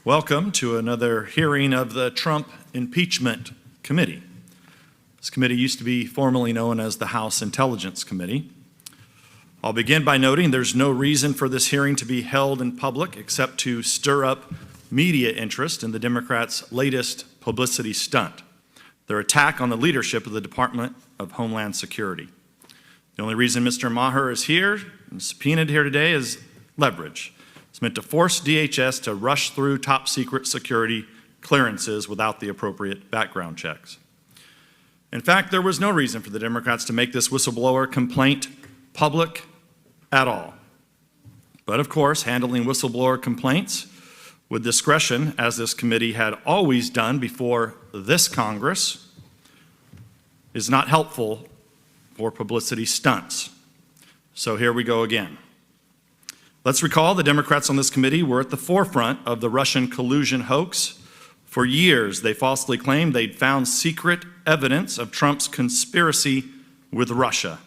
Welcome to another hearing of the Trump Impeachment Committee. This committee used to be formerly known as the House Intelligence Committee. I'll begin by noting there's no reason for this hearing to be held in public except to stir up media interest in the Democrats' latest publicity stunt, their attack on the leadership of the Department of Homeland Security. The only reason Mr. Maher is here and subpoenaed here today is leverage. It's meant to force DHS to rush through top secret security clearances without the appropriate background checks. In fact, there was no reason for the Democrats to make this whistleblower complaint public at all. But of course, handling whistleblower complaints with discretion, as this committee had always done before this Congress, is not helpful for publicity stunts. So here we go again. Let's recall the Democrats on this committee were at the forefront of the Russian collusion hoax. For years, they falsely claimed they'd found secret evidence of Trump's conspiracy with Russia.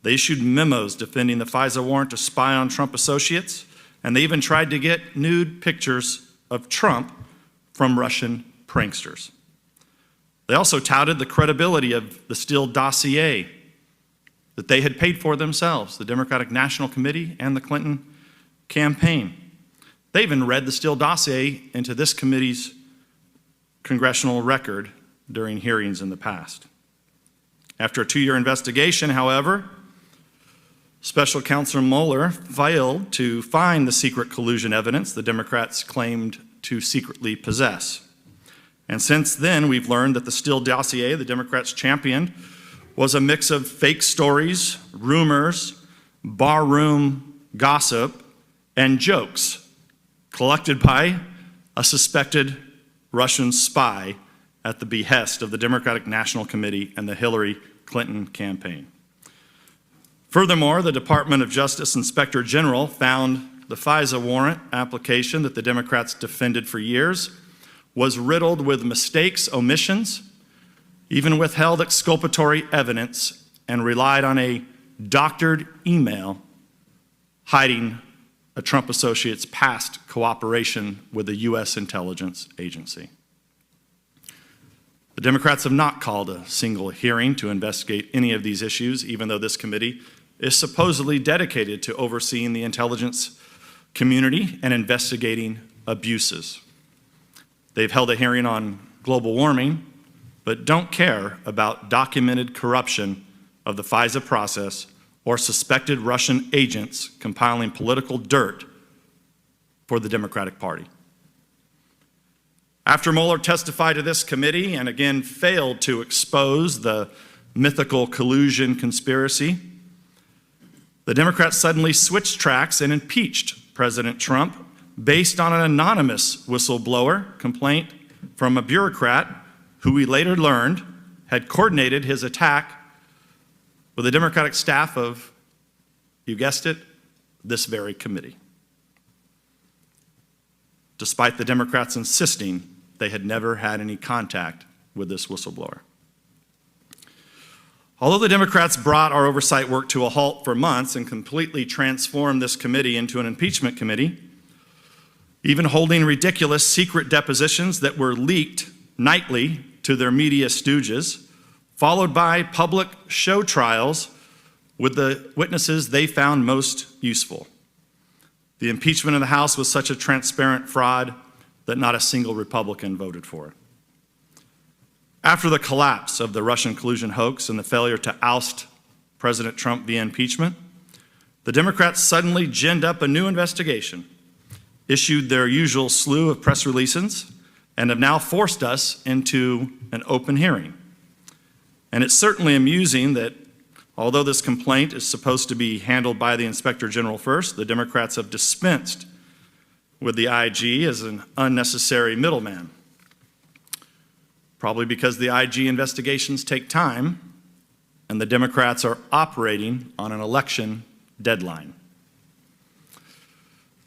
They issued memos defending the FISA warrant to spy on Trump associates, and they even tried to get nude pictures of Trump from Russian pranksters. They also touted the credibility of the Steele dossier that they had paid for themselves, the Democratic National Committee and the Clinton campaign. They even read the Steele dossier into this committee's congressional record during hearings in the past. After a 2-year investigation, however, Special Counsel Mueller failed to find the secret collusion evidence the Democrats claimed to secretly possess. And since then, we've learned that the Steele dossier the Democrats championed was a mix of fake stories, rumors, barroom gossip, and jokes collected by a suspected Russian spy at the behest of the Democratic National Committee and the Hillary Clinton campaign. Furthermore, the Department of Justice Inspector General found the FISA warrant application that the Democrats defended for years was riddled with mistakes, omissions, even withheld exculpatory evidence, and relied on a doctored email hiding a Trump associate's past cooperation with the U.S. intelligence agency. The Democrats have not called a single hearing to investigate any of these issues, even though this committee is supposedly dedicated to overseeing the intelligence community and investigating abuses. They've held a hearing on global warming, but don't care about documented corruption of the FISA process or suspected Russian agents compiling political dirt for the Democratic Party. After Mueller testified to this committee and again failed to expose the mythical collusion conspiracy, the Democrats suddenly switched tracks and impeached President Trump based on an anonymous whistleblower complaint from a bureaucrat who we later learned had coordinated his attack with the Democratic staff of, you guessed it, this very committee. Despite the Democrats insisting they had never had any contact with this whistleblower. Although the Democrats brought our oversight work to a halt for months and completely transformed this committee into an impeachment committee, even holding ridiculous secret depositions that were leaked nightly to their media stooges, followed by public show trials with the witnesses they found most useful. The impeachment of the House was such a transparent fraud that not a single Republican voted for it. After the collapse of the Russian collusion hoax and the failure to oust President Trump via impeachment, the Democrats suddenly ginned up a new investigation, issued their usual slew of press releases, and have now forced us into an open hearing. And it's certainly amusing that although this complaint is supposed to be handled by the Inspector General first, the Democrats have dispensed with the IG as an unnecessary middleman. Probably because the IG investigations take time and the Democrats are operating on an election deadline.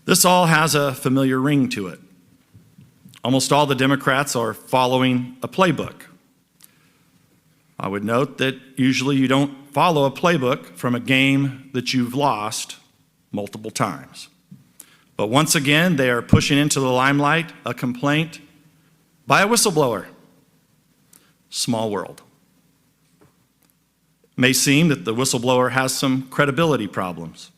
This all has a familiar ring to it. Almost all the Democrats are following a playbook. I would note that usually you don't follow a playbook from a game that you've lost multiple times. But once again, they are pushing into the limelight a complaint by a whistleblower. Small world. It may seem that the whistleblower has some credibility problems.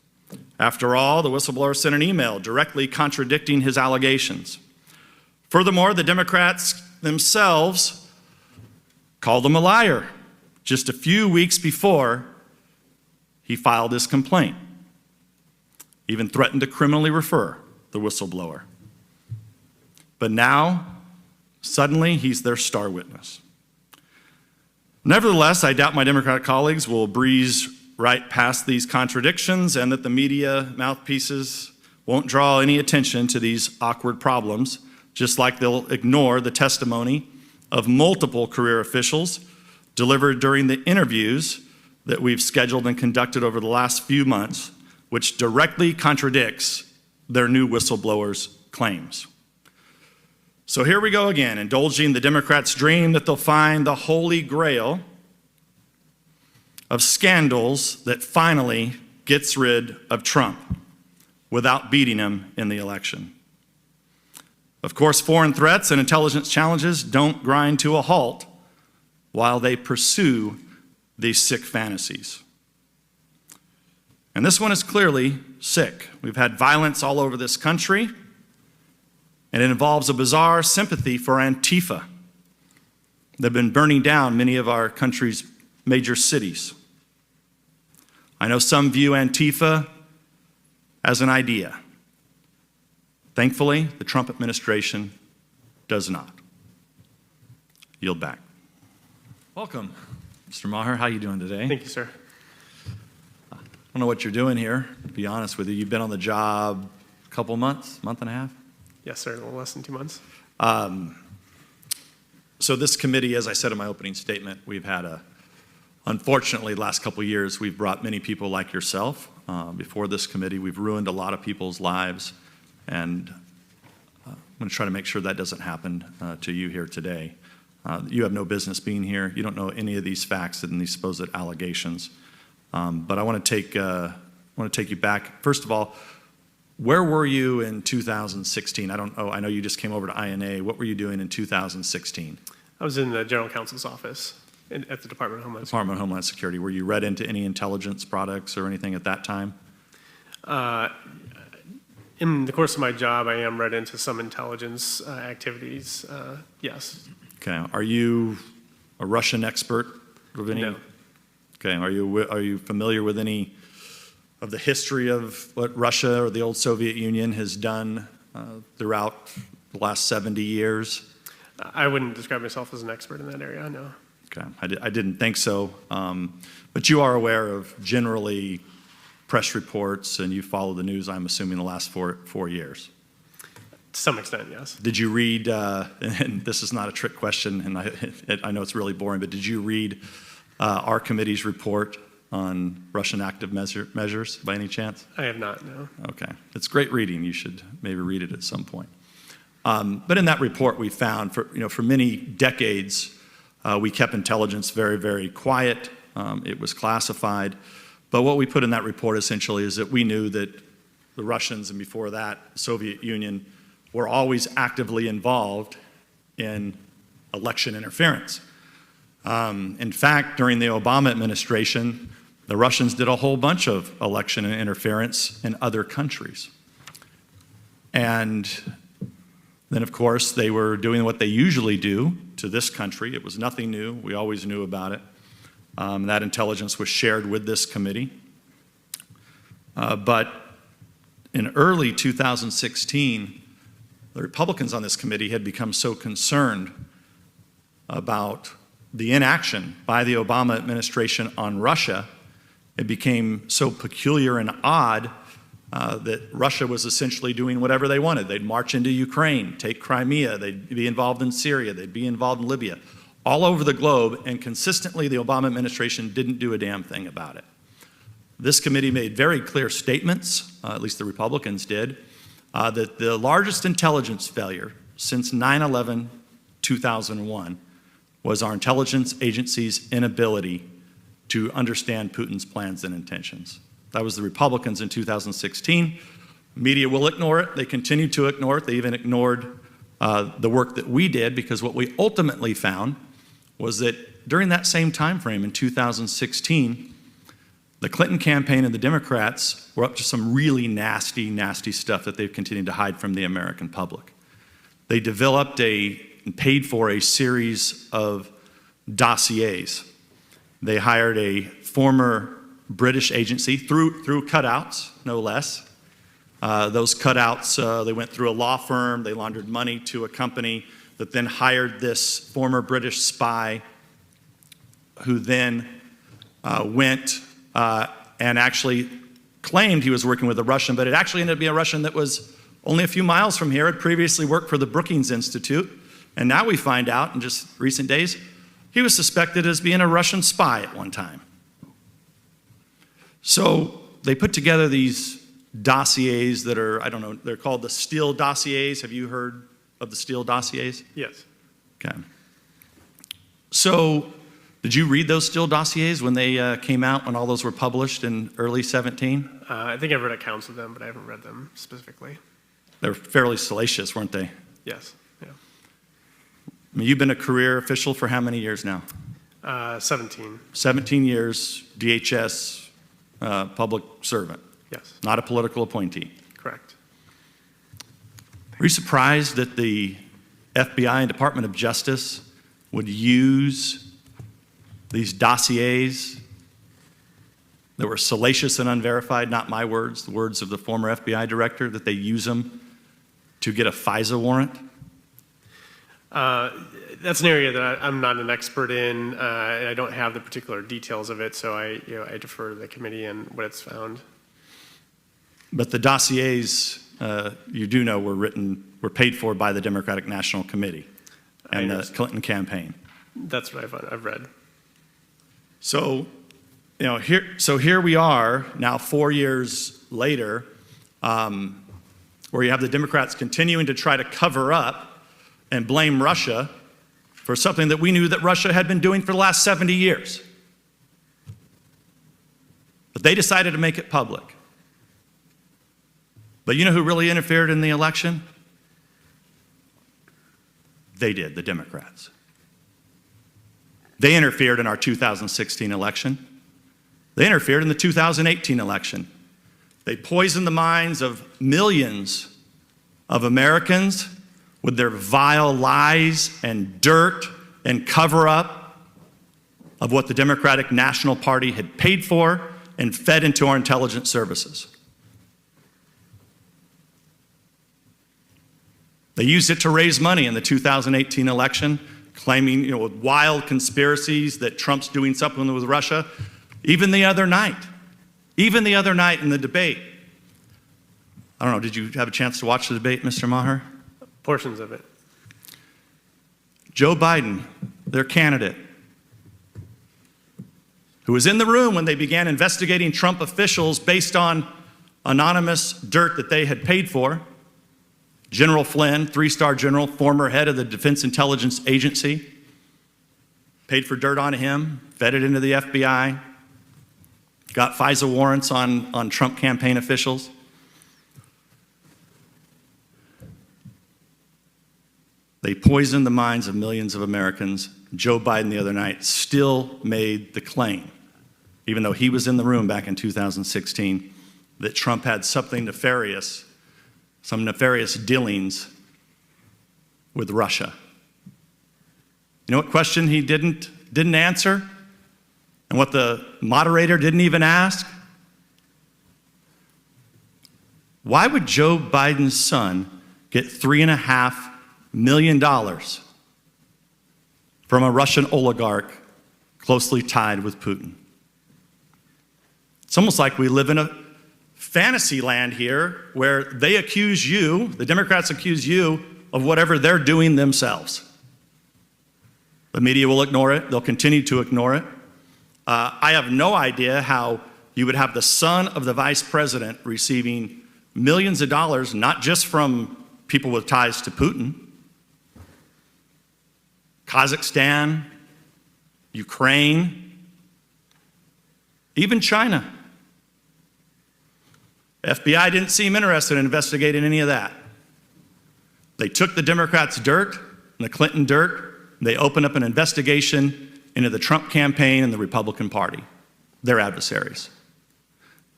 After all, the whistleblower sent an email directly contradicting his allegations. Furthermore, the Democrats themselves called him a liar just a few weeks before he filed his complaint. Even threatened to criminally refer the whistleblower. But now, suddenly, he's their star witness. Nevertheless, I doubt my Democratic colleagues will breeze right past these contradictions and that the media mouthpieces won't draw any attention to these awkward problems, just like they'll ignore the testimony of multiple career officials delivered during the interviews that we've scheduled and conducted over the last few months, which directly contradicts their new whistleblower's claims. So here we go again, indulging the Democrats' dream that they'll find the holy grail of scandals that finally gets rid of Trump without beating him in the election. Of course, foreign threats and intelligence challenges don't grind to a halt while they pursue these sick fantasies. And this one is clearly sick. We've had violence all over this country, and it involves a bizarre sympathy for Antifa. They've been burning down many of our country's major cities. I know some view Antifa as an idea. Thankfully, the Trump administration does not. Yield back. Welcome, Mr. Maher. How are you doing today? Thank you, sir. I don't know what you're doing here, to be honest with you. You've been on the job a couple months, month and a half? Yes, sir, a little less than 2 months. So this committee, as I said in my opening statement, we've had unfortunately, the last couple of years, we've brought many people like yourself before this committee. We've ruined a lot of people's lives, and I'm going to try to make sure that doesn't happen to you here today. You have no business being here. You don't know any of these facts and these supposed allegations. But I want to take you back. First of all, where were you in 2016? I know you just came over to INA. What were you doing in 2016? I was in the general counsel's office at the Department of Homeland Security. Department of Homeland Security. Were you read into any intelligence products or anything at that time? In the course of my job, I am read into some intelligence activities, yes. Okay. Are you a Russian expert of any? No. Okay. Are you familiar with any of the history of what Russia or the old Soviet Union has done throughout the last 70 years? I wouldn't describe myself as an expert in that area, no. Okay. I didn't think so. But you are aware of generally press reports, and you follow the news, I'm assuming, the last four years. To some extent, yes. Did you read, and this is not a trick question, and I know it's really boring, but did you read our committee's report on Russian active measures by any chance? I have not, no. Okay. It's great reading. You should maybe read it at some point. But in that report, we found for many decades, we kept intelligence very, very quiet. It was classified. But what we put in that report essentially is that we knew that the Russians, and before that, the Soviet Union, were always actively involved in election interference. In fact, during the Obama administration, the Russians did a whole bunch of election interference in other countries. And then, of course, they were doing what they usually do to this country. It was nothing new. We always knew about it. That intelligence was shared with this committee. But in early 2016, the Republicans on this committee had become so concerned about the inaction by the Obama administration on Russia. It became so peculiar and odd that Russia was essentially doing whatever they wanted. They'd march into Ukraine, take Crimea, they'd be involved in Syria, they'd be involved in Libya, all over the globe, and consistently the Obama administration didn't do a damn thing about it. This committee made very clear statements, at least the Republicans did, that the largest intelligence failure since 9/11/2001 was our intelligence agency's inability to understand Putin's plans and intentions. That was the Republicans in 2016. Media will ignore it. They continue to ignore it. They even ignored the work that we did, because what we ultimately found was that during that same time frame in 2016, the Clinton campaign and the Democrats were up to some really nasty, nasty stuff that they've continued to hide from the American public. They developed and paid for a series of dossiers. They hired a former British agency through cutouts, no less. Those cutouts, they went through a law firm. They laundered money to a company that then hired this former British spy, who then went and actually claimed he was working with a Russian, but it actually ended up being a Russian that was only a few miles from here, had previously worked for the Brookings Institute, and now we find out in just recent days, he was suspected as being a Russian spy at one time. So they put together these dossiers that are, I don't know, they're called the Steele dossiers. Have you heard of the Steele dossiers? Yes. Okay. So did you read those Steele dossiers when they came out, when all those were published in early 17? I think I've read accounts of them, but I haven't read them specifically. They were fairly salacious, weren't they? Yes. Yeah. I mean, you've been a career official for how many years now? 17. 17 years, DHS, public servant, Yes. not a political appointee. Correct. Were you surprised that the FBI and Department of Justice would use these dossiers that were salacious and unverified, not my words, the words of the former FBI director, that they use them to get a FISA warrant? That's an area that I'm not an expert in, and I don't have the particular details of it, so I defer to the committee and what it's found. But the dossiers, you do know, were paid for by the Democratic National Committee and the Clinton campaign. That's what I've read. So, here we are now 4 years later, where you have the Democrats continuing to try to cover up and blame Russia for something that we knew that Russia had been doing for the last 70 years. But they decided to make it public. But you know who really interfered in the election? They did, the Democrats. They interfered in our 2016 election. They interfered in the 2018 election. They poisoned the minds of millions of Americans with their vile lies and dirt and cover-up of what the Democratic National Party had paid for and fed into our intelligence services. They used it to raise money in the 2018 election, claiming, with wild conspiracies that Trump's doing something with Russia. Even the other night in the debate, I don't know, did you have a chance to watch the debate, Mr. Maher? Portions of it. Joe Biden, their candidate, who was in the room when they began investigating Trump officials based on anonymous dirt that they had paid for. General Flynn, three-star general, former head of the Defense Intelligence Agency, paid for dirt on him, fed it into the FBI, got FISA warrants on Trump campaign officials. They poisoned the minds of millions of Americans. Joe Biden the other night still made the claim, even though he was in the room back in 2016, that Trump had something nefarious, some nefarious dealings with Russia. You know what question he didn't answer? And what the moderator didn't even ask? Why would Joe Biden's son get $3.5 million from a Russian oligarch closely tied with Putin? It's almost like we live in a fantasy land here where they accuse you, the Democrats accuse you, of whatever they're doing themselves. The media will ignore it. They'll continue to ignore it. I have no idea how you would have the son of the vice president receiving millions of dollars, not just from people with ties to Putin, Kazakhstan, Ukraine, even China. FBI didn't seem interested in investigating any of that. They took the Democrats' dirt and the Clinton dirt, and they opened up an investigation into the Trump campaign and the Republican Party, their adversaries.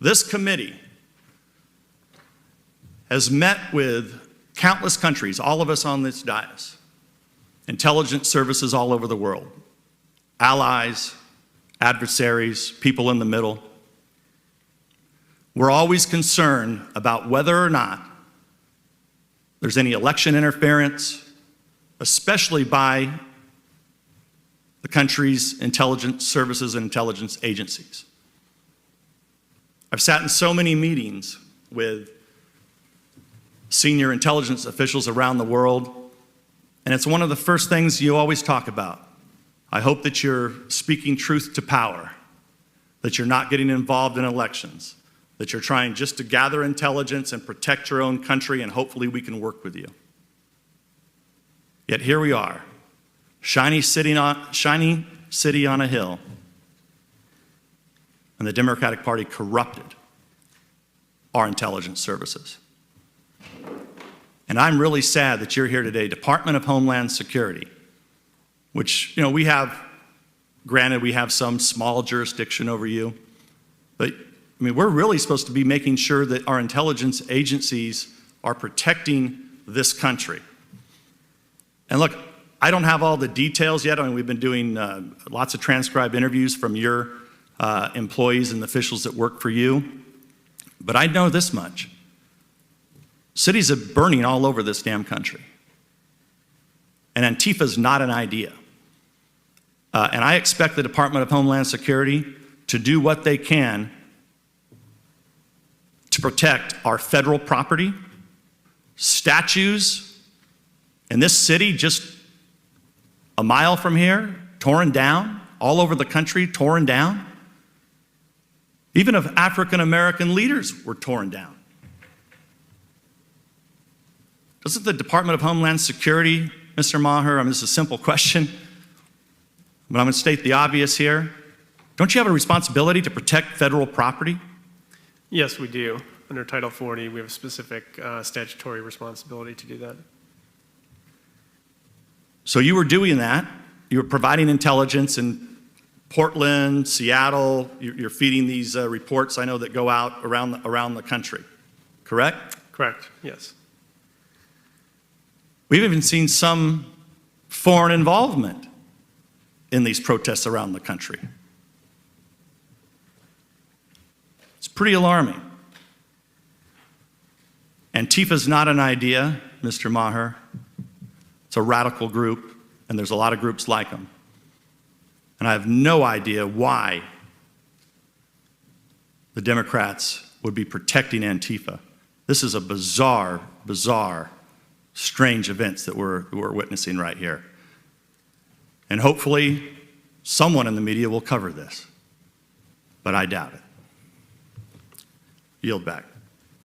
This committee has met with countless countries, all of us on this dais, intelligence services all over the world, allies, adversaries, people in the middle. We're always concerned about whether or not there's any election interference, especially by the country's intelligence services and intelligence agencies. I've sat in so many meetings with senior intelligence officials around the world, and it's one of the first things you always talk about. I hope that you're speaking truth to power, that you're not getting involved in elections, that you're trying just to gather intelligence and protect your own country, and hopefully we can work with you. Yet here we are, shiny city on a hill, and the Democratic Party corrupted our intelligence services. And I'm really sad that you're here today, Department of Homeland Security, which, we have, granted, we have some small jurisdiction over you, but we're really supposed to be making sure that our intelligence agencies are protecting this country. And look, I don't have all the details yet. We've been doing lots of transcribed interviews from your employees and officials that work for you, but I know this much. Cities are burning all over this damn country. And Antifa is not an idea. And I expect the Department of Homeland Security to do what they can to protect our federal property, statues in this city just a mile from here, torn down, all over the country, torn down. Even of African-American leaders were torn down. Doesn't the Department of Homeland Security, Mr. Maher, this is a simple question, but I'm going to state the obvious here. Don't you have a responsibility to protect federal property? Yes, we do. Under Title 40, we have a specific statutory responsibility to do that. So you were doing that. You were providing intelligence in Portland, Seattle. You're feeding these reports, I know, that go out around the country, correct? Correct, yes. We've even seen some foreign involvement in these protests around the country. It's pretty alarming. Antifa's not an idea, Mr. Maher. It's a radical group, and there's a lot of groups like them. And I have no idea why the Democrats would be protecting Antifa. This is a bizarre, strange events that we're witnessing right here. And hopefully, someone in the media will cover this. But I doubt it. Yield back.